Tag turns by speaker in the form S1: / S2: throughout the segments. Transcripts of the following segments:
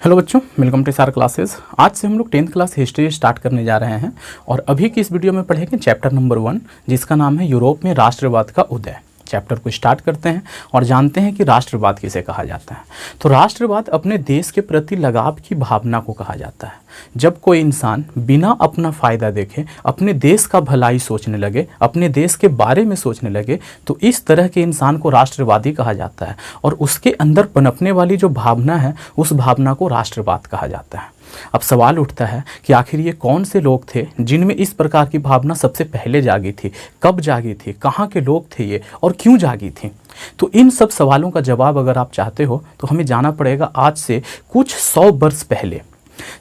S1: Hello बच्चों, welcome to सार classes. आज से हम लोग 10th क्लास हिस्ट्री स्टार्ट करने जा रहे हैं और अभी की इस वीडियो में पढ़ेंगे चैप्टर नंबर 1, जिसका नाम है यूरोप में राष्ट्रवाद का उदय। चैप्टर को स्टार्ट करते हैं और जानते हैं कि राष्ट्रवाद किसे कहा जाता है। तो राष्ट्रवाद अपने देश के प्रति लगाव की भावना को कहा जाता है। जब कोई इंसान बिना अपना फ़ायदा देखे अपने देश का भलाई सोचने लगे, अपने देश के बारे में सोचने लगे, तो इस तरह के इंसान को राष्ट्रवादी कहा जाता है और उसके अंदर पनपने वाली जो भावना है उस भावना को राष्ट्रवाद कहा जाता है। अब सवाल उठता है कि आखिर ये कौन से लोग थे जिनमें इस प्रकार की भावना सबसे पहले जागी थी, कब जागी थी, कहाँ के लोग थे ये और क्यों जागी थी। तो इन सब सवालों का जवाब अगर आप चाहते हो तो हमें जाना पड़ेगा आज से कुछ 100 वर्ष पहले,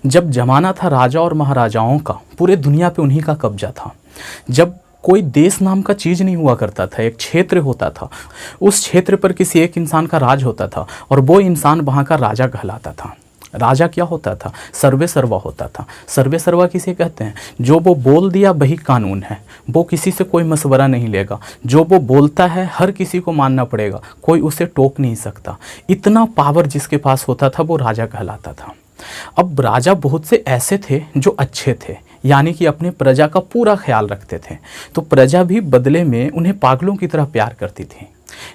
S1: जब जमाना था राजा और महाराजाओं का, पूरे दुनिया पे उन्हीं का कब्जा था। जब कोई देश नाम का चीज़ नहीं हुआ करता था, एक क्षेत्र होता था, उस क्षेत्र पर किसी एक इंसान का राज होता था और वो इंसान वहाँ का राजा कहलाता था। राजा क्या होता था? सर्वे सर्वा होता था। सर्वे सर्वा किसे कहते हैं? जो वो बोल दिया वही कानून है, वो किसी से कोई मशवरा नहीं लेगा, जो वो बोलता है हर किसी को मानना पड़ेगा, कोई उसे टोक नहीं सकता। इतना पावर जिसके पास होता था वो राजा कहलाता था। अब राजा बहुत से ऐसे थे जो अच्छे थे, यानी कि अपने प्रजा का पूरा ख्याल रखते थे, तो प्रजा भी बदले में उन्हें पागलों की तरह प्यार करती थी।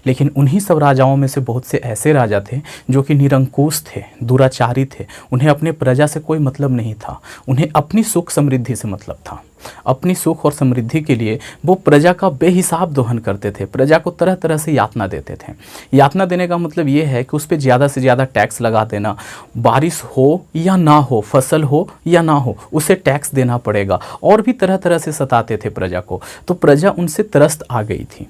S1: लेकिन उन्हीं सब राजाओं में से बहुत से ऐसे राजा थे जो कि निरंकुश थे, दुराचारी थे। उन्हें अपने प्रजा से कोई मतलब नहीं था, उन्हें अपनी सुख समृद्धि से मतलब था। अपनी सुख और समृद्धि के लिए वो प्रजा का बेहिसाब दोहन करते थे, प्रजा को तरह तरह से यातना देते थे। यातना देने का मतलब ये है कि उस पर ज़्यादा से ज़्यादा टैक्स लगा देना, बारिश हो या ना हो, फसल हो या ना हो, उसे टैक्स देना पड़ेगा, और भी तरह तरह से सताते थे प्रजा को। तो प्रजा उनसे त्रस्त आ गई थी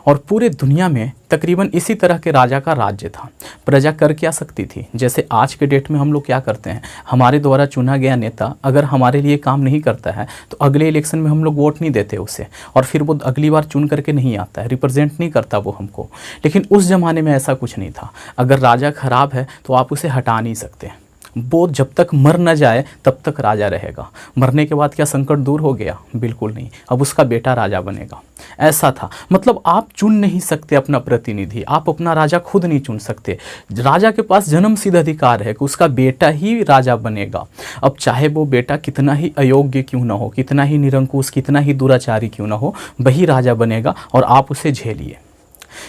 S1: और पूरे दुनिया में तकरीबन इसी तरह के राजा का राज्य था। प्रजा कर क्या सकती थी? जैसे आज के डेट में हम लोग क्या करते हैं, हमारे द्वारा चुना गया नेता अगर हमारे लिए काम नहीं करता है तो अगले इलेक्शन में हम लोग वोट नहीं देते उसे, और फिर वो अगली बार चुन करके नहीं आता है, रिप्रेजेंट नहीं करता वो हमको। लेकिन उस ज़माने में ऐसा कुछ नहीं था। अगर राजा खराब है तो आप उसे हटा नहीं सकते, वो जब तक मर न जाए तब तक राजा रहेगा। मरने के बाद क्या संकट दूर हो गया? बिल्कुल नहीं, अब उसका बेटा राजा बनेगा। ऐसा था, मतलब आप चुन नहीं सकते अपना प्रतिनिधि, आप अपना राजा खुद नहीं चुन सकते। राजा के पास जन्मसिद्ध अधिकार है कि उसका बेटा ही राजा बनेगा। अब चाहे वो बेटा कितना ही अयोग्य क्यों ना हो, कितना ही निरंकुश, कितना ही दुराचारी क्यों ना हो, वही राजा बनेगा और आप उसे झेलिए।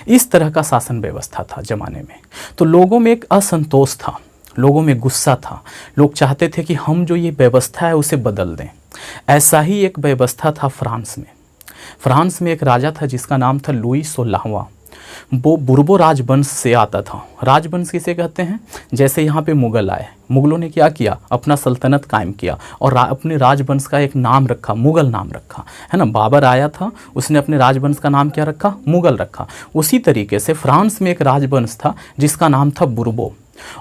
S1: इस तरह का शासन व्यवस्था था जमाने में। तो लोगों में एक असंतोष था, लोगों में गुस्सा था, लोग चाहते थे कि हम जो ये व्यवस्था है उसे बदल दें। ऐसा ही एक व्यवस्था था फ्रांस में। फ्रांस में एक राजा था जिसका नाम था लुई 16वां। वो बुर्बो राजवंश से आता था। राजवंश किसे कहते हैं? जैसे यहाँ पे मुगल आए, मुगलों ने क्या किया, अपना सल्तनत कायम किया और अपने राजवंश का एक नाम रखा, मुगल नाम रखा, है ना। बाबर आया था, उसने अपने राजवंश का नाम क्या रखा? मुगल रखा। उसी तरीके से फ्रांस में एक राजवंश था जिसका नाम था बुर्बो,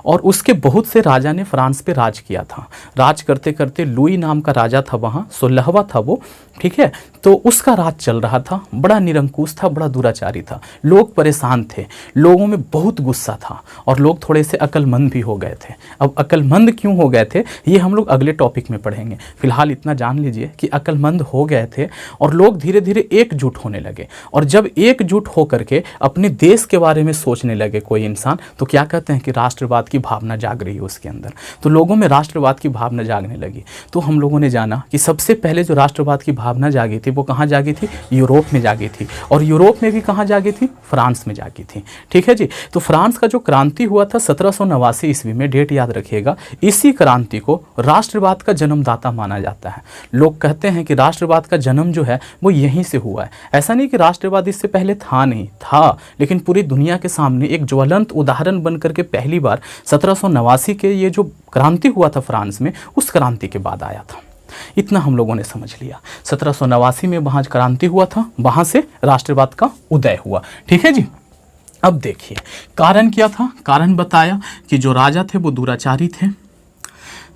S1: और उसके बहुत से राजा ने फ्रांस पे राज किया था। राज करते करते लुई नाम का राजा था, वहाँ 16वां था वो, ठीक है। तो उसका राज चल रहा था, बड़ा निरंकुश था, बड़ा दुराचारी था, लोग परेशान थे, लोगों में बहुत गुस्सा था और लोग थोड़े से अक्लमंद भी हो गए थे। अब अक्लमंद क्यों हो गए थे ये हम लोग अगले टॉपिक में पढ़ेंगे। फिलहाल इतना जान लीजिए कि अक्लमंद हो गए थे और लोग धीरे धीरे एकजुट होने लगे। और जब एकजुट होकर के अपने देश के बारे में सोचने लगे कोई इंसान, तो क्या कहते हैं कि राष्ट्रवाद की भावना जाग रही है उसके अंदर। तो लोगों में राष्ट्रवाद की भावना जागने लगी। तो हम लोगों ने जाना कि सबसे पहले जो राष्ट्रवाद की भावना जागी थी वो कहाँ जागी थी? यूरोप में जागी थी। और यूरोप में भी कहाँ जागी थी? फ्रांस में जागी थी, ठीक है जी। तो फ्रांस का जो क्रांति हुआ था 1789 ईस्वी में, डेट याद रखिएगा, इसी क्रांति को राष्ट्रवाद का जन्मदाता माना जाता है। लोग कहते हैं कि राष्ट्रवाद का जन्म जो है वो यहीं से हुआ है। ऐसा नहीं कि राष्ट्रवाद इससे पहले था, नहीं था, लेकिन पूरी दुनिया के सामने एक ज्वलंत उदाहरण बनकर के पहली बार 1789 के ये जो क्रांति हुआ था फ्रांस में, उस क्रांति के बाद आया था। इतना हम लोगों ने समझ लिया। 1789 में वहाँ क्रांति हुआ था, वहाँ से राष्ट्रवाद का उदय हुआ, ठीक है जी। अब देखिए कारण क्या था। कारण बताया कि जो राजा थे वो दुराचारी थे,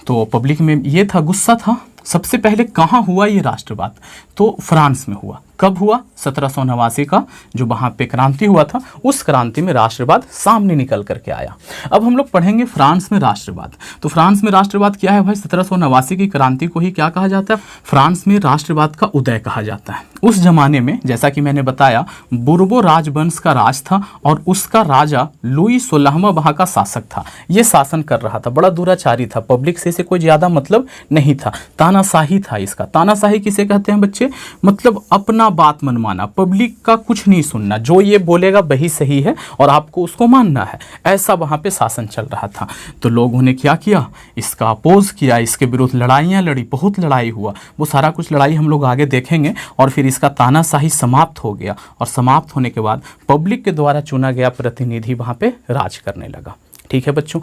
S1: तो पब्लिक में ये था, गुस्सा था। सबसे पहले कहाँ हुआ ये राष्ट्रवाद? तो फ्रांस में हुआ। कब हुआ? 1789 का जो वहाँ पे क्रांति हुआ था, उस क्रांति में राष्ट्रवाद सामने निकल करके आया। अब हम लोग पढ़ेंगे फ्रांस में राष्ट्रवाद। तो फ्रांस में राष्ट्रवाद क्या है भाई? 1789 की क्रांति को ही क्या कहा जाता है? फ्रांस में राष्ट्रवाद का उदय कहा जाता है। उस जमाने में जैसा कि मैंने बताया, बुर्बो राजवंश का राज था और उसका राजा लुई 16वां वहाँ का शासक था। ये शासन कर रहा था, बड़ा दुराचारी था, पब्लिक से कोई ज़्यादा मतलब नहीं था, तानाशाही था इसका। तानाशाही किसे कहते हैं बच्चे? मतलब अपना बात मनवाना, पब्लिक का कुछ नहीं सुनना, जो ये बोलेगा वही सही है और आपको उसको मानना है, ऐसा वहाँ पे शासन चल रहा था। तो लोगों ने क्या किया? इसका अपोज किया, इसके विरुद्ध लड़ाइयाँ लड़ी, बहुत लड़ाई हुआ। वो सारा कुछ लड़ाई हम लोग आगे देखेंगे और फिर इसका तानाशाही समाप्त हो गया और समाप्त होने के बाद पब्लिक के द्वारा चुना गया प्रतिनिधि वहाँ पे राज करने लगा। ठीक है बच्चों,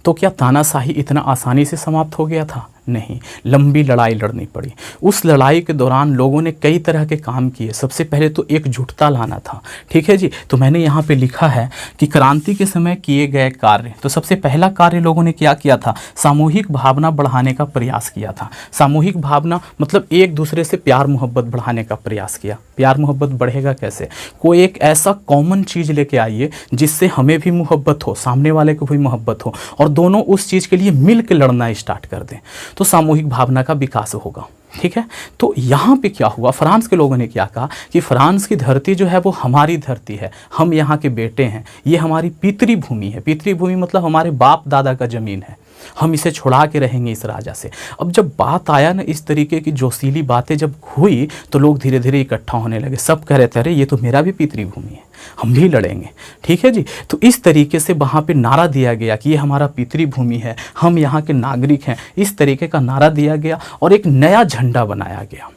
S1: तो क्या तानाशाही इतना आसानी से समाप्त हो गया था? नहीं, लंबी लड़ाई लड़नी पड़ी। उस लड़ाई के दौरान लोगों ने कई तरह के काम किए। सबसे पहले तो एकजुटता लाना था। ठीक है जी, तो मैंने यहाँ पे लिखा है कि क्रांति के समय किए गए कार्य। तो सबसे पहला कार्य लोगों ने क्या किया था? सामूहिक भावना बढ़ाने का प्रयास किया था। सामूहिक भावना मतलब एक दूसरे से प्यार मोहब्बत बढ़ाने का प्रयास किया। प्यार मोहब्बत बढ़ेगा कैसे? कोई एक ऐसा कॉमन चीज़ लेके आइए जिससे हमें भी मोहब्बत हो, सामने वाले को भी मोहब्बत हो, और दोनों उस चीज़ के लिए मिल के लड़ना स्टार्ट कर दें, तो सामूहिक भावना का विकास होगा। ठीक है, तो यहाँ पे क्या हुआ? फ्रांस के लोगों ने क्या कहा कि फ्रांस की धरती जो है वो हमारी धरती है, हम यहाँ के बेटे हैं, ये हमारी पितृभूमि है। पितृभूमि मतलब हमारे बाप दादा का ज़मीन है, हम इसे छुड़ा के रहेंगे इस राजा से। अब जब बात आया ना, इस तरीके की जोशीली बातें जब हुई तो लोग धीरे धीरे इकट्ठा होने लगे। सब कह रहे थे अरे ये तो मेरा भी पितृभूमि है, हम भी लड़ेंगे। ठीक है जी, तो इस तरीके से वहाँ पे नारा दिया गया कि ये हमारा पितृभूमि है, हम यहाँ के नागरिक हैं। इस तरीके का नारा दिया गया और एक नया झंडा बनाया गया।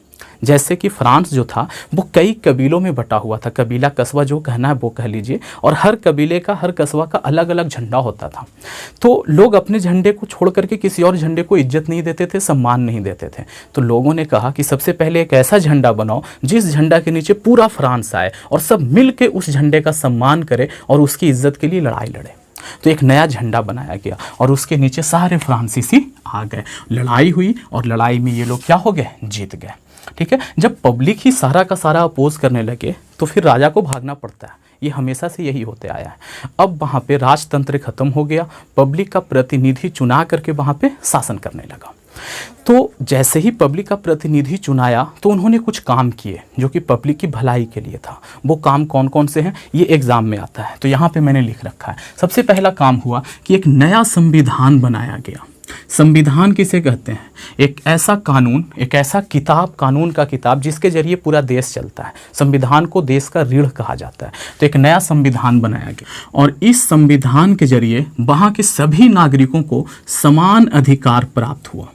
S1: जैसे कि फ्रांस जो था वो कई कबीलों में बटा हुआ था, कबीला कस्बा जो कहना है वो कह लीजिए, और हर कबीले का, हर कस्बा का अलग अलग झंडा होता था। तो लोग अपने झंडे को छोड़ करके किसी और झंडे को इज्जत नहीं देते थे, सम्मान नहीं देते थे। तो लोगों ने कहा कि सबसे पहले एक ऐसा झंडा बनाओ जिस झंडा के नीचे पूरा फ्रांस आए और सब मिल के उस झंडे का सम्मान करे और उसकी इज्जत के लिए लड़ाई लड़े। तो एक नया झंडा बनाया गया और उसके नीचे सारे फ्रांसीसी आ गए। लड़ाई हुई और लड़ाई में ये लोग क्या हो गए? जीत गए। ठीक है, जब पब्लिक ही सारा का सारा अपोज करने लगे तो फिर राजा को भागना पड़ता है। ये हमेशा से यही होते आया है। अब वहाँ पे राजतंत्र खत्म हो गया, पब्लिक का प्रतिनिधि चुना करके वहाँ पे शासन करने लगा। तो जैसे ही पब्लिक का प्रतिनिधि चुनाया तो उन्होंने कुछ काम किए जो कि पब्लिक की भलाई के लिए था। वो काम कौन कौन से हैं ये एग्जाम में आता है, तो यहाँ पे मैंने लिख रखा है। सबसे पहला काम हुआ कि एक नया संविधान बनाया गया। संविधान किसे कहते हैं? एक ऐसा कानून, एक ऐसा किताब, कानून का किताब जिसके जरिए पूरा देश चलता है। संविधान को देश का रीढ़ कहा जाता है। तो एक नया संविधान बनाया गया और इस संविधान के जरिए वहाँ के सभी नागरिकों को समान अधिकार प्राप्त हुआ।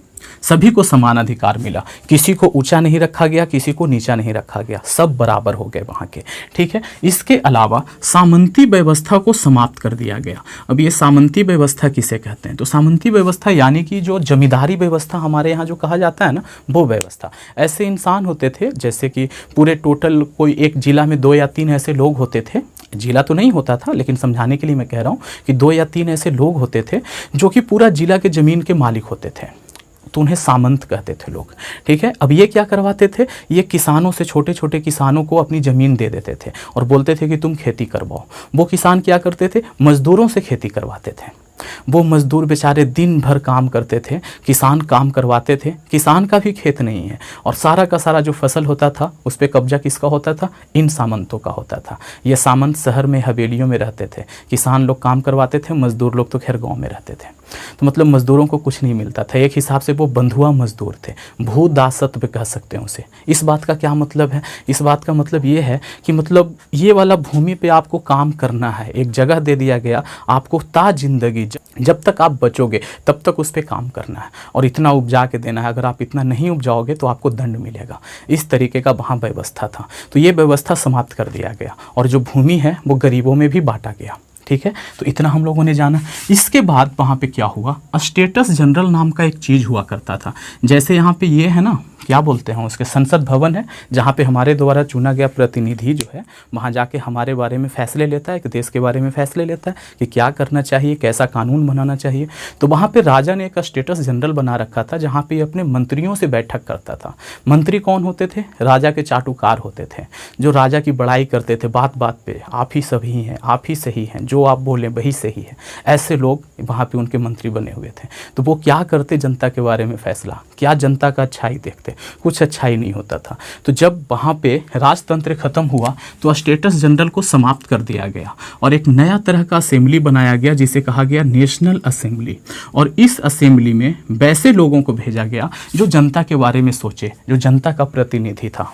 S1: सभी को समान अधिकार मिला, किसी को ऊंचा नहीं रखा गया, किसी को नीचा नहीं रखा गया, सब बराबर हो गए वहाँ के। ठीक है, इसके अलावा सामंती व्यवस्था को समाप्त कर दिया गया। अब ये सामंती व्यवस्था किसे कहते हैं? तो सामंती व्यवस्था यानी कि जो जमींदारी व्यवस्था हमारे यहाँ जो कहा जाता है ना, वो व्यवस्था। ऐसे इंसान होते थे जैसे कि पूरे टोटल कोई एक जिला में 2 या 3 ऐसे लोग होते थे। जिला तो नहीं होता था लेकिन समझाने के लिए मैं कह रहा हूँ कि 2 या 3 ऐसे लोग होते थे जो कि पूरा जिला के ज़मीन के मालिक होते थे, तो उन्हें सामंत कहते थे लोग। ठीक है, अब ये क्या करवाते थे? ये किसानों से, छोटे छोटे किसानों को अपनी ज़मीन दे देते थे और बोलते थे कि तुम खेती करवाओ। वो किसान क्या करते थे? मज़दूरों से खेती करवाते थे। वो मज़दूर बेचारे दिन भर काम करते थे, किसान काम करवाते थे। किसान का भी खेत नहीं है और सारा का सारा जो फसल होता था उस पर कब्जा किसका होता था? इन सामंतों का होता था। ये सामंत शहर में हवेलियों में रहते थे, किसान लोग काम करवाते थे, मज़दूर लोग तो खैर गाँव में रहते थे। तो मतलब मज़दूरों को कुछ नहीं मिलता था। एक हिसाब से वो बंधुआ मज़दूर थे, भूदासत्व कह सकते हैं उसे। इस बात का क्या मतलब है? इस बात का मतलब ये है कि मतलब ये वाला भूमि पे आपको काम करना है, एक जगह दे दिया गया आपको, ता जिंदगी जब तक आप बचोगे तब तक उस पर काम करना है और इतना उपजा के देना है। अगर आप इतना नहीं उपजाओगे तो आपको दंड मिलेगा। इस तरीके का वहाँ व्यवस्था था। तो ये व्यवस्था समाप्त कर दिया गया और जो भूमि है वो गरीबों में भी बांटा गया। ठीक है, तो इतना हम लोगों ने जाना। इसके बाद वहाँ पे क्या हुआ? स्टेटस जनरल नाम का एक चीज़ हुआ करता था। जैसे यहाँ पे ये है ना क्या बोलते हैं उसके, संसद भवन है, जहाँ पे हमारे द्वारा चुना गया प्रतिनिधि जो है वहाँ जाके हमारे बारे में फैसले लेता है, कि देश के बारे में फैसले लेता है कि क्या करना चाहिए, कैसा कानून बनाना चाहिए। तो वहाँ पे राजा ने एक स्टेटस जनरल बना रखा था, जहाँ पे अपने मंत्रियों से बैठक करता था। मंत्री कौन होते थे? राजा के चाटुकार होते थे, जो राजा की बड़ाई करते थे बात बात पे, आप ही सभी हैं, आप ही सही हैं, जो आप बोलें वही सही है। ऐसे लोग वहाँ पे उनके मंत्री बने हुए थे। तो वो क्या करते? जनता के बारे में फैसला, क्या जनता का अच्छाई देखते, कुछ अच्छाई नहीं होता था। तो जब वहाँ पे राजतंत्र खत्म हुआ तो स्टेटस जनरल को समाप्त कर दिया गया और एक नया तरह का असेंबली बनाया गया, जिसे कहा गया नेशनल असेंबली। और इस असेंबली में वैसे लोगों को भेजा गया जो जनता के बारे में सोचे, जो जनता का प्रतिनिधि था।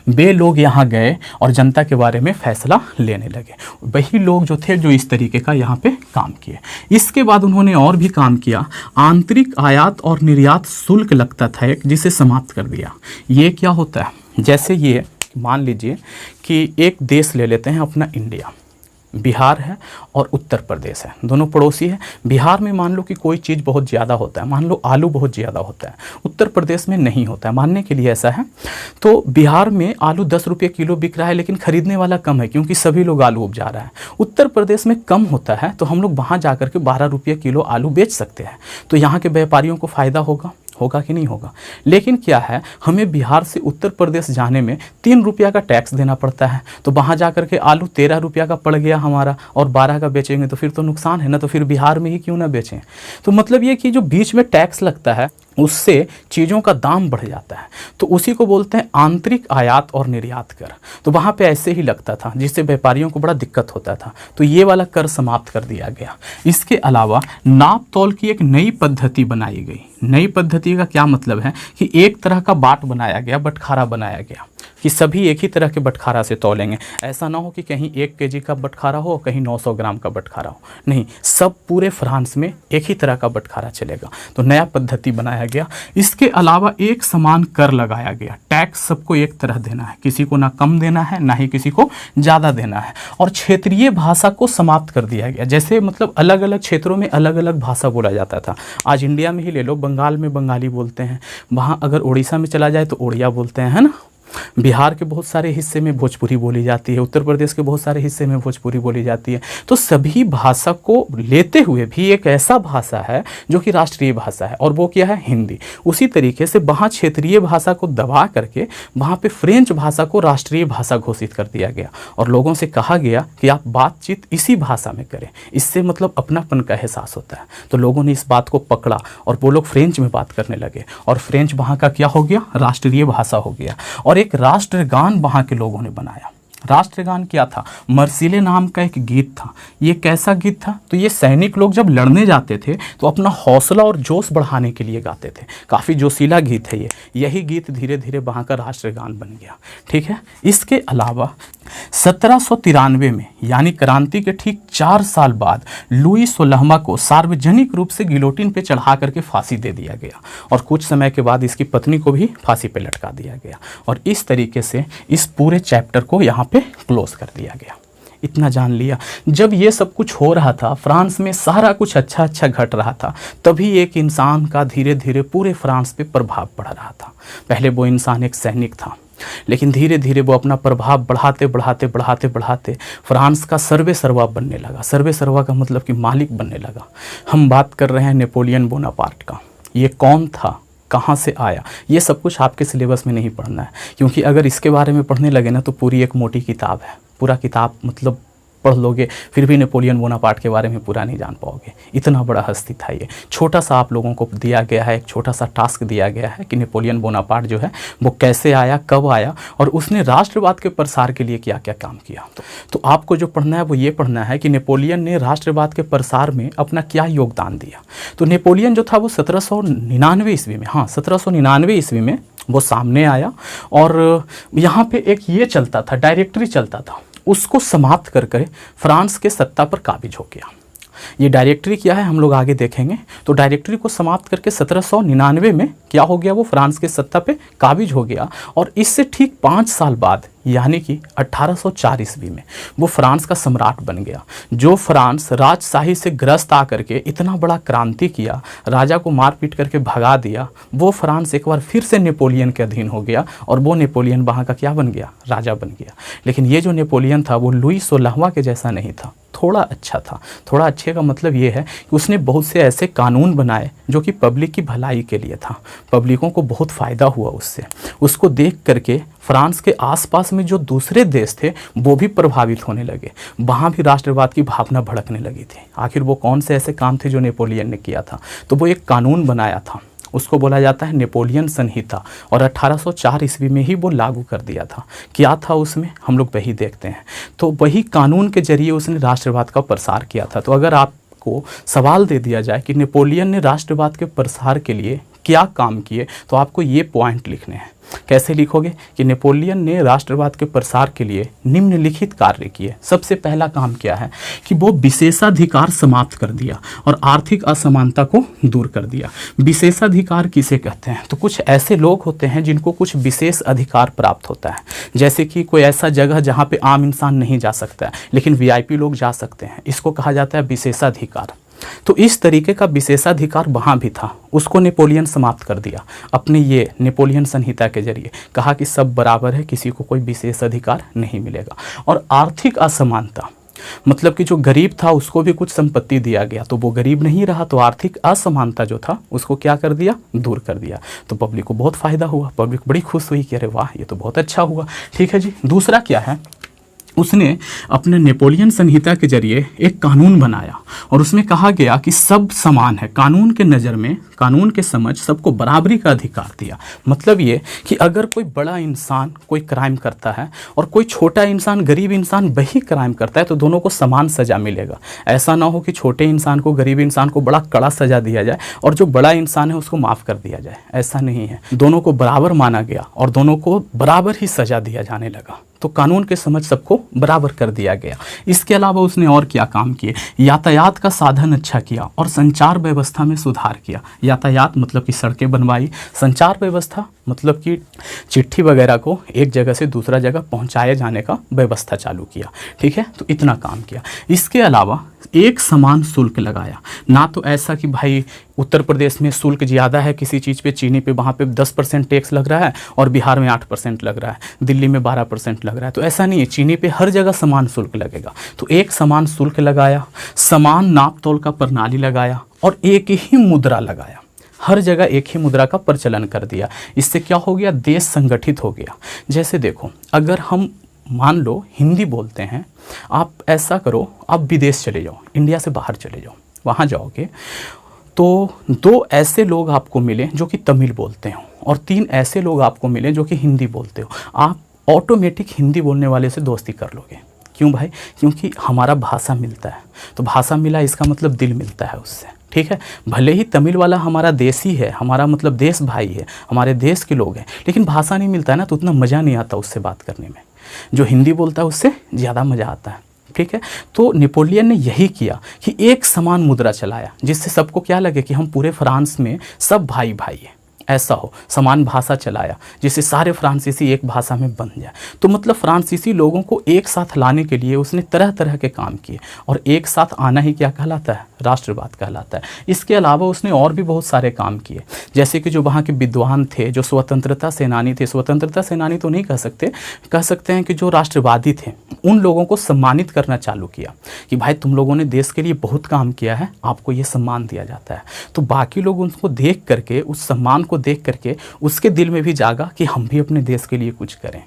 S1: वे लोग यहाँ गए और जनता के बारे में फैसला लेने लगे। वही लोग जो थे जो इस तरीके का यहाँ पे काम किए। इसके बाद उन्होंने और भी काम किया। आंतरिक आयात और निर्यात शुल्क लगता था एक, जिसे समाप्त कर दिया। ये क्या होता है? जैसे ये मान लीजिए कि एक देश ले लेते हैं अपना इंडिया, बिहार है और उत्तर प्रदेश है, दोनों पड़ोसी है। बिहार में मान लो कि कोई चीज़ बहुत ज़्यादा होता है, मान लो आलू बहुत ज़्यादा होता है, उत्तर प्रदेश में नहीं होता है, मानने के लिए ऐसा है। तो बिहार में आलू 10 रुपये किलो बिक रहा है, लेकिन ख़रीदने वाला कम है क्योंकि सभी लोग आलू उपजा रहा है। उत्तर प्रदेश में कम होता है, तो हम लोग वहाँ जा कर के 12 रुपये किलो आलू बेच सकते हैं। तो यहाँ के व्यापारियों को फ़ायदा होगा कि नहीं होगा? लेकिन क्या है, हमें बिहार से उत्तर प्रदेश जाने में 3 रुपया का टैक्स देना पड़ता है। तो वहाँ जा कर के आलू 13 रुपया का पड़ गया हमारा, और 12 का बेचेंगे तो फिर तो नुकसान है ना। तो फिर बिहार में ही क्यों ना बेचें? तो मतलब ये कि जो बीच में टैक्स लगता है उससे चीज़ों का दाम बढ़ जाता है। तो उसी को बोलते हैं आंतरिक आयात और निर्यात कर। तो वहाँ पे ऐसे ही लगता था, जिससे व्यापारियों को बड़ा दिक्कत होता था। तो ये वाला कर समाप्त कर दिया गया। इसके अलावा नाप तौल की एक नई पद्धति बनाई गई। नई पद्धति का क्या मतलब है कि एक तरह का बाट बनाया गया, बटखारा बनाया गया, कि सभी एक ही तरह के बटखारा से तौलेंगे। ऐसा ना हो कि कहीं 1 केजी का बटखारा हो, कहीं 900 ग्राम का बटखारा हो, नहीं, सब पूरे फ्रांस में एक ही तरह का बटखारा चलेगा। तो नया पद्धति बनाया गया। इसके अलावा एक समान कर लगाया गया। टैक्स सबको एक तरह देना है, किसी को ना कम देना है ना ही किसी को ज़्यादा देना है। और क्षेत्रीय भाषा को समाप्त कर दिया गया। जैसे मतलब अलग अलग क्षेत्रों में अलग अलग भाषा बोला जाता था। आज इंडिया में ही ले लो, बंगाल में बंगाली बोलते हैं, वहाँ अगर उड़ीसा में चला जाए तो उड़िया बोलते हैं, है ना। बिहार के बहुत सारे हिस्से में भोजपुरी बोली जाती है, उत्तर प्रदेश के बहुत सारे हिस्से में भोजपुरी बोली जाती है। तो सभी भाषा को लेते हुए भी एक ऐसा भाषा है जो कि राष्ट्रीय भाषा है, और वो क्या है? हिंदी। उसी तरीके से वहाँ क्षेत्रीय भाषा को दबा करके वहाँ पे फ्रेंच भाषा को राष्ट्रीय भाषा घोषित कर दिया गया, और लोगों से कहा गया कि आप बातचीत इसी भाषा में करें, इससे मतलब अपनापन का एहसास होता है। तो लोगों ने इस बात को पकड़ा और वो लोग फ्रेंच में बात करने लगे, और फ्रेंच वहाँ का क्या हो गया? राष्ट्रीय भाषा हो गया। और एक राष्ट्रगान वहाँ के लोगों ने बनाया। राष्ट्रगान क्या था? मर्सिले नाम का एक गीत था। ये कैसा गीत था? तो ये सैनिक लोग जब लड़ने जाते थे तो अपना हौसला और जोश बढ़ाने के लिए गाते थे। काफ़ी जोशीला गीत है ये। यही गीत धीरे धीरे वहाँ का राष्ट्रगान बन गया। ठीक है। इसके अलावा 1793 में, यानी क्रांति के ठीक 4 साल बाद, लुई 16वां को सार्वजनिक रूप से गिलोटिन पे चढ़ा करके फांसी दे दिया गया, और कुछ समय के बाद इसकी पत्नी को भी फांसी पे लटका दिया गया। और इस तरीके से इस पूरे चैप्टर को यहाँ पे क्लोज कर दिया गया। इतना जान लिया। जब ये सब कुछ हो रहा था, फ्रांस में सारा कुछ अच्छा अच्छा घट रहा था, तभी एक इंसान का धीरे धीरे पूरे फ्रांस पे प्रभाव पड़ रहा था। पहले वो इंसान एक सैनिक था, लेकिन धीरे धीरे वो अपना प्रभाव बढ़ाते बढ़ाते बढ़ाते बढ़ाते फ्रांस का सर्वे सर्वा बनने लगा। सर्वे सर्वा का मतलब कि मालिक बनने लगा। हम बात कर रहे हैं नेपोलियन बोनापार्ट का। ये कौन था, कहाँ से आया, ये सब कुछ आपके सिलेबस में नहीं पढ़ना है, क्योंकि अगर इसके बारे में पढ़ने लगे ना तो पूरी एक मोटी किताब है। पूरा किताब मतलब पढ़ लोगे फिर भी नेपोलियन बोनापार्ट के बारे में पूरा नहीं जान पाओगे। इतना बड़ा हस्ती था ये। छोटा सा आप लोगों को दिया गया है, एक छोटा सा टास्क दिया गया है कि नेपोलियन बोनापार्ट जो है वो कैसे आया, कब आया, और उसने राष्ट्रवाद के प्रसार के लिए क्या क्या काम किया। तो आपको जो पढ़ना है वो ये पढ़ना है कि नेपोलियन ने राष्ट्रवाद के प्रसार में अपना क्या योगदान दिया। तो नेपोलियन जो था वो 1799 ईस्वी में, हाँ 1799 ईस्वी में वो सामने आया, और यहाँ पे एक ये चलता था, डायरेक्टरी चलता था, उसको समाप्त कर कर फ्रांस के सत्ता पर काबिज हो गया। ये डायरेक्टरी क्या है हम लोग आगे देखेंगे। तो डायरेक्टरी को समाप्त करके 1799 में क्या हो गया, वो फ्रांस के सत्ता पे काबिज हो गया। और इससे ठीक 5 साल बाद यानी कि 1804 ईस्वी में वो फ्रांस का सम्राट बन गया। जो फ्रांस राजशाही से ग्रस्त आकर के इतना बड़ा क्रांति किया, राजा को मार पीट करके भगा दिया, वो फ्रांस एक बार फिर से नेपोलियन के अधीन हो गया और वो नेपोलियन वहाँ का क्या बन गया, राजा बन गया। लेकिन ये जो नेपोलियन था वो लुई 16वां के जैसा नहीं था, थोड़ा अच्छा था। थोड़ा अच्छे का मतलब ये है कि उसने बहुत से ऐसे कानून बनाए जो कि पब्लिक की भलाई के लिए था, पब्लिकों को बहुत फ़ायदा हुआ उससे। उसको देख करके फ्रांस के आसपास में जो दूसरे देश थे वो भी प्रभावित होने लगे, वहाँ भी राष्ट्रवाद की भावना भड़कने लगी थी। आखिर वो कौन से ऐसे काम थे जो नेपोलियन ने किया था? तो वो एक कानून बनाया था, उसको बोला जाता है नेपोलियन संहिता, और 1804 ईस्वी में ही वो लागू कर दिया था। क्या था उसमें, हम लोग वही देखते हैं। तो वही कानून के जरिए उसने राष्ट्रवाद का प्रसार किया था। तो अगर आपको सवाल दे दिया जाए कि नेपोलियन ने राष्ट्रवाद के प्रसार के लिए क्या काम किए, तो आपको ये पॉइंट लिखने हैं। कैसे लिखोगे कि नेपोलियन ने राष्ट्रवाद के प्रसार के लिए निम्नलिखित कार्य किए। सबसे पहला काम क्या है कि वो विशेषाधिकार समाप्त कर दिया और आर्थिक असमानता को दूर कर दिया। विशेषाधिकार किसे कहते हैं? तो कुछ ऐसे लोग होते हैं जिनको कुछ विशेष अधिकार प्राप्त होता है, जैसे कि कोई ऐसा जगह जहाँ पे आम इंसान नहीं जा सकता है लेकिन वीआईपी लोग जा सकते हैं, इसको कहा जाता है विशेषाधिकार। तो इस तरीके का विशेषाधिकार वहाँ भी था, उसको नेपोलियन समाप्त कर दिया अपने ये नेपोलियन संहिता के जरिए। कहा कि सब बराबर है, किसी को कोई विशेष अधिकार नहीं मिलेगा। और आर्थिक असमानता मतलब कि जो गरीब था उसको भी कुछ संपत्ति दिया गया, तो वो गरीब नहीं रहा, तो आर्थिक असमानता जो था उसको क्या कर दिया, दूर कर दिया। तो पब्लिक को बहुत फ़ायदा हुआ, पब्लिक बड़ी खुश हुई कि अरे वाह ये तो बहुत अच्छा हुआ। ठीक है जी। दूसरा क्या है, उसने अपने नेपोलियन संहिता के जरिए एक कानून बनाया और उसमें कहा गया कि सब समान है। कानून के नज़र में, कानून के समझ सबको बराबरी का अधिकार दिया। मतलब ये कि अगर कोई बड़ा इंसान कोई क्राइम करता है और कोई छोटा इंसान, गरीब इंसान वही क्राइम करता है, तो दोनों को समान सज़ा मिलेगा। ऐसा ना हो कि छोटे इंसान को, गरीब इंसान को बड़ा कड़ा सज़ा दिया जाए और जो बड़ा इंसान है उसको माफ़ कर दिया जाए। ऐसा नहीं है, दोनों को बराबर माना गया और दोनों को बराबर ही सज़ा दिया जाने लगा। तो कानून के समझ सबको बराबर कर दिया गया। इसके अलावा उसने और क्या काम किए? यातायात का साधन अच्छा किया और संचार व्यवस्था में सुधार किया। यातायात मतलब कि सड़कें बनवाई, संचार व्यवस्था मतलब कि चिट्ठी वगैरह को एक जगह से दूसरा जगह पहुंचाए जाने का व्यवस्था चालू किया। ठीक है, तो इतना काम किया। इसके अलावा एक समान शुल्क लगाया। ना तो ऐसा कि भाई उत्तर प्रदेश में शुल्क ज़्यादा है किसी चीज़ पे, चीनी पे वहाँ पे 10% टैक्स लग रहा है और बिहार में 8% लग रहा है, दिल्ली में 12% लग रहा है। तो ऐसा नहीं है, चीनी पे हर जगह समान शुल्क लगेगा। तो एक समान शुल्क लगाया, समान नाप तोल का प्रणाली लगाया और एक ही मुद्रा लगाया। हर जगह एक ही मुद्रा का प्रचलन कर दिया। इससे क्या हो गया, देश संगठित हो गया। जैसे देखो, अगर हम मान लो हिंदी बोलते हैं, आप ऐसा करो, आप विदेश चले जाओ, इंडिया से बाहर चले जाओ, वहाँ जाओगे तो 2 ऐसे लोग आपको मिले जो कि तमिल बोलते हो और 3 ऐसे लोग आपको मिले जो कि हिंदी बोलते हो, आप ऑटोमेटिक हिंदी बोलने वाले से दोस्ती कर लोगे। क्यों भाई? क्योंकि हमारा भाषा मिलता है। तो भाषा मिला, इसका मतलब दिल मिलता है उससे। ठीक है, भले ही तमिल वाला हमारा देशी है, हमारा मतलब देश भाई है, हमारे देश के लोग हैं, लेकिन भाषा नहीं मिलता है ना, तो उतना मज़ा नहीं आता उससे बात करने में। जो हिंदी बोलता है उससे ज़्यादा मज़ा आता है। ठीक है, तो नेपोलियन ने यही किया कि एक समान मुद्रा चलाया, जिससे सबको क्या लगे कि हम पूरे फ्रांस में सब भाई भाई हैं, ऐसा हो। समान भाषा चलाया जिससे सारे फ्रांसीसी एक भाषा में बन जाए। तो मतलब फ्रांसीसी लोगों को एक साथ लाने के लिए उसने तरह तरह के काम किए, और एक साथ आना ही क्या कहलाता है, राष्ट्रवाद कहलाता है। इसके अलावा उसने और भी बहुत सारे काम किए, जैसे कि जो वहाँ के विद्वान थे, जो स्वतंत्रता सेनानी थे, स्वतंत्रता सेनानी तो नहीं कह सकते हैं कि जो राष्ट्रवादी थे, उन लोगों को सम्मानित करना चालू किया कि भाई तुम लोगों ने देश के लिए बहुत काम किया है, आपको ये सम्मान दिया जाता है। तो बाकी लोग उनको देख करके, उस सम्मान को देख करके उसके दिल में भी जागा कि हम भी अपने देश के लिए कुछ करें।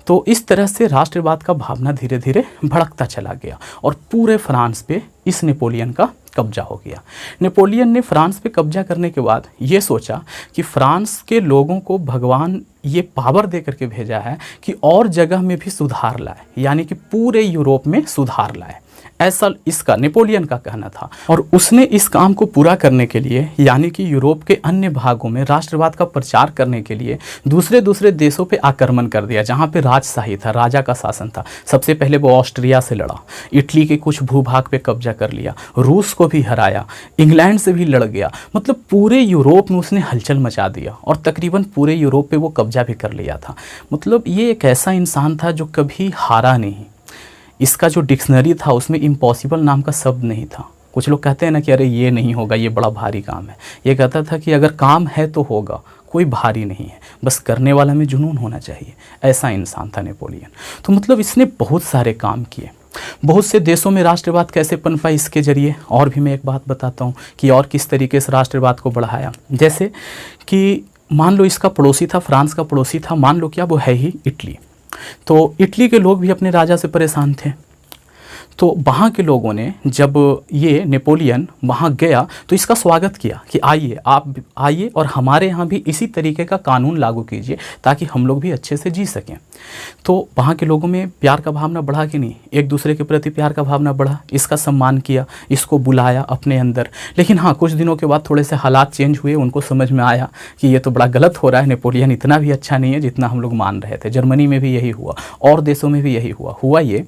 S1: तो इस तरह से राष्ट्रवाद का भावना धीरे धीरे भड़कता चला गया और पूरे फ्रांस पे इस नेपोलियन का कब्जा हो गया। नेपोलियन ने फ्रांस पे कब्जा करने के बाद ये सोचा कि फ्रांस के लोगों को भगवान ये पावर दे करके भेजा है कि और जगह में भी सुधार लाए, यानी कि पूरे यूरोप में सुधार लाए। ऐसा इसका नेपोलियन का कहना था। और उसने इस काम को पूरा करने के लिए, यानी कि यूरोप के अन्य भागों में राष्ट्रवाद का प्रचार करने के लिए दूसरे दूसरे देशों पे आक्रमण कर दिया जहाँ पे राजशाही था, राजा का शासन था। सबसे पहले वो ऑस्ट्रिया से लड़ा, इटली के कुछ भूभाग पे कब्जा कर लिया, रूस को भी हराया, इंग्लैंड से भी लड़ गया। मतलब पूरे यूरोप में उसने हलचल मचा दिया और तकरीबन पूरे यूरोप पे वो कब्जा भी कर लिया था। मतलब ये एक ऐसा इंसान था जो कभी हारा नहीं। इसका जो डिक्शनरी था उसमें इम्पॉसिबल नाम का शब्द नहीं था। कुछ लोग कहते हैं ना कि अरे ये नहीं होगा, ये बड़ा भारी काम है। ये कहता था कि अगर काम है तो होगा, कोई भारी नहीं है, बस करने वाला में जुनून होना चाहिए। ऐसा इंसान था नेपोलियन। तो मतलब इसने बहुत सारे काम किए। बहुत से देशों में राष्ट्रवाद कैसे पनपा इसके जरिए। और भी मैं एक बात बताता हूँ कि और किस तरीके से राष्ट्रवाद को बढ़ाया। जैसे कि मान लो इसका पड़ोसी था, फ्रांस का पड़ोसी था, मान लो क्या वो है ही इटली। तो इटली के लोग भी अपने राजा से परेशान थे। तो वहाँ के लोगों ने जब ये नेपोलियन वहाँ गया तो इसका स्वागत किया कि आइए, आप आइए और हमारे यहाँ भी इसी तरीके का कानून लागू कीजिए ताकि हम लोग भी अच्छे से जी सकें। तो वहाँ के लोगों में प्यार का भावना बढ़ा कि नहीं, एक दूसरे के प्रति प्यार का भावना बढ़ा। इसका सम्मान किया, इसको बुलाया अपने अंदर। लेकिन हाँ, कुछ दिनों के बाद थोड़े से हालात चेंज हुए, उनको समझ में आया कि ये तो बड़ा गलत हो रहा है, नेपोलियन इतना भी अच्छा नहीं है जितना हम लोग मान रहे थे। जर्मनी में भी यही हुआ और देशों में भी यही हुआ ये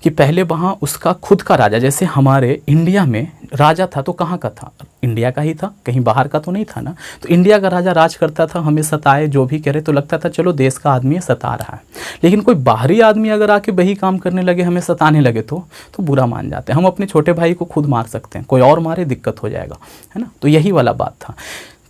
S1: कि पहले वहाँ उसका खुद का राजा, जैसे हमारे इंडिया में राजा था तो कहाँ का था, इंडिया का ही था, कहीं बाहर का तो नहीं था ना। तो इंडिया का राजा राज करता था, हमें सताए जो भी करे तो लगता था चलो देश का आदमी सता रहा है। लेकिन कोई बाहरी आदमी अगर आके वही काम करने लगे, हमें सताने लगे तो बुरा मान जाते हैं। हम अपने छोटे भाई को खुद मार सकते हैं, कोई और मारे दिक्कत हो जाएगा, है ना। तो यही वाला बात था।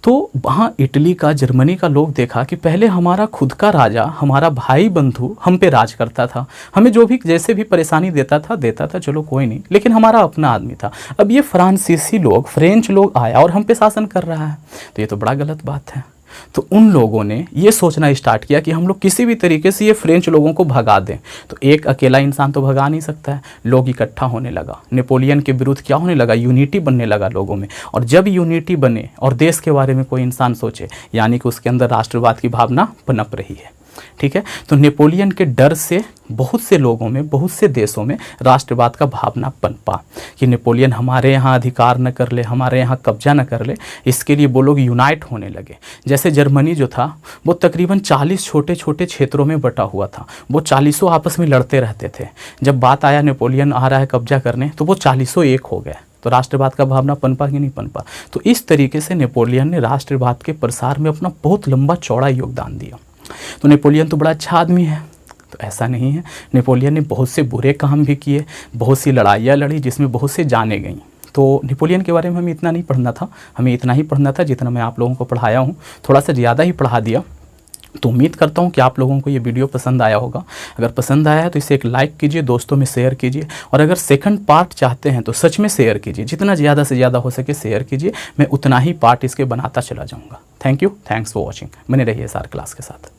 S1: तो वहाँ इटली का, जर्मनी का लोग देखा कि पहले हमारा खुद का राजा, हमारा भाई बंधु हम पे राज करता था, हमें जो भी जैसे भी परेशानी देता था चलो कोई नहीं, लेकिन हमारा अपना आदमी था। अब ये फ्रांसीसी लोग, फ्रेंच लोग आया और हम पे शासन कर रहा है, तो ये तो बड़ा गलत बात है। तो उन लोगों ने ये सोचना स्टार्ट किया कि हम लोग किसी भी तरीके से ये फ्रेंच लोगों को भगा दें। तो एक अकेला इंसान तो भगा नहीं सकता है, लोग इकट्ठा होने लगा। नेपोलियन के विरुद्ध क्या होने लगा, यूनिटी बनने लगा लोगों में। और जब यूनिटी बने और देश के बारे में कोई इंसान सोचे, यानी कि उसके अंदर राष्ट्रवाद की भावना पनप रही है। ठीक है, तो नेपोलियन के डर से बहुत से लोगों में, बहुत से देशों में राष्ट्रवाद का भावना पनपा कि नेपोलियन हमारे यहाँ अधिकार न कर ले, हमारे यहाँ कब्जा न कर ले। इसके लिए वो लोग यूनाइट होने लगे। जैसे जर्मनी जो था वो तकरीबन 40 छोटे छोटे क्षेत्रों में बटा हुआ था। वो 40 आपस में लड़ते रहते थे। जब बात आया नेपोलियन आ रहा है कब्जा करने, तो वो 40 एक हो गए। तो राष्ट्रवाद का भावना पनपा कि नहीं पनपा। तो इस तरीके से नेपोलियन ने राष्ट्रवाद के प्रसार में अपना बहुत लंबा चौड़ा योगदान दिया। तो नेपोलियन तो बड़ा अच्छा आदमी है, तो ऐसा नहीं है। नेपोलियन ने बहुत से बुरे काम भी किए, बहुत सी लड़ाइयाँ लड़ी जिसमें बहुत से जाने गईं। तो नेपोलियन के बारे में हमें इतना नहीं पढ़ना था, हमें इतना ही पढ़ना था जितना मैं आप लोगों को पढ़ाया हूँ, थोड़ा सा ज़्यादा ही पढ़ा दिया। तो उम्मीद करता हूँ कि आप लोगों को ये वीडियो पसंद आया होगा। अगर पसंद आया है तो इसे एक लाइक कीजिए, दोस्तों में शेयर कीजिए, और अगर सेकंड पार्ट चाहते हैं तो सच में शेयर कीजिए, जितना ज़्यादा से ज़्यादा हो सके शेयर कीजिए। मैं उतना ही पार्ट इसके बनाता चला जाऊँगा। Thank you, thanks for watching. बने रहिए SR क्लास के साथ।